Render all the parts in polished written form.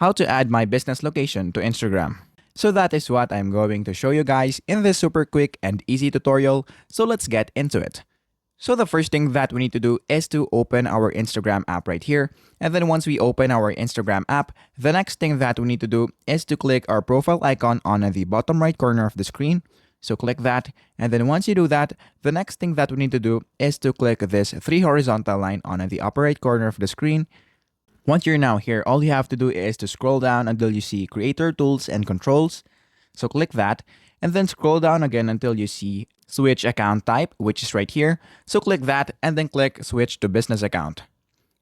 how to add my business location to Instagram. So that is what I'm going to show you guys in this super quick and easy tutorial. So let's get into it. So the first thing that we need to do is to open our Instagram app right here. And then once we open our Instagram app, the next thing that we need to do is to click our profile icon on the bottom right corner of the screen. So click that. And then once you do that, the next thing that we need to do is to click this 3 horizontal line on the upper right corner of the screen. Once you're now here, all you have to do is to scroll down until you see Creator Tools and Controls. So click that, and then scroll down again until you see Switch Account Type, which is right here. So click that, and then click Switch to Business Account.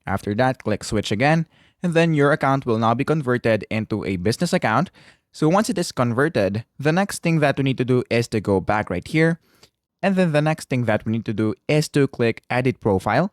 After that, click Switch again, and then your account will now be converted into a business account. So once it is converted, the next thing that we need to do is to go back right here. And then the next thing that we need to do is to click Edit Profile.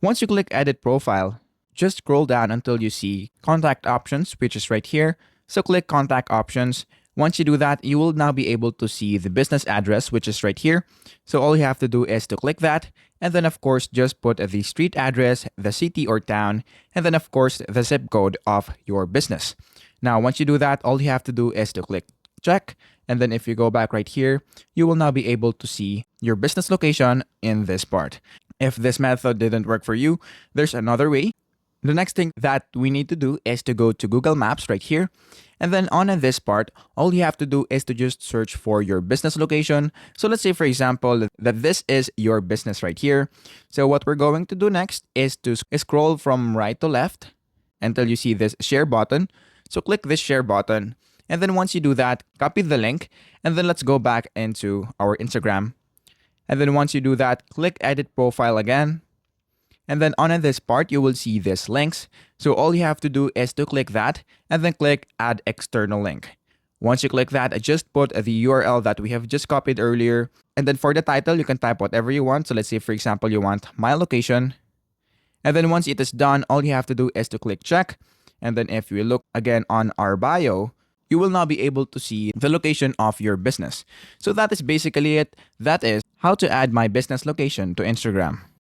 Once you click Edit Profile, just scroll down until you see Contact Options, which is right here. So click Contact Options. Once you do that, you will now be able to see the business address, which is right here. So all you have to do is to click that. And then of course, just put the street address, the city or town, and then of course, the zip code of your business. Now, once you do that, all you have to do is to click check. And then if you go back right here, you will now be able to see your business location in this part. If this method didn't work for you, there's another way. The next thing that we need to do is to go to Google Maps right here. And then on this part, all you have to do is to just search for your business location. So let's say, for example, that this is your business right here. So what we're going to do next is to scroll from right to left until you see this share button. So click this share button. And then once you do that, copy the link. And then let's go back into our Instagram. And then once you do that, click Edit Profile again. And then on this part, you will see this links. So all you have to do is to click that and then click Add External Link. Once you click that, just put the URL that we have just copied earlier. And then for the title, you can type whatever you want. So let's say, for example, you want my location. And then once it is done, all you have to do is to click check. And then if we look again on our bio, you will now be able to see the location of your business. So that is basically it. That is how to add my business location to Instagram.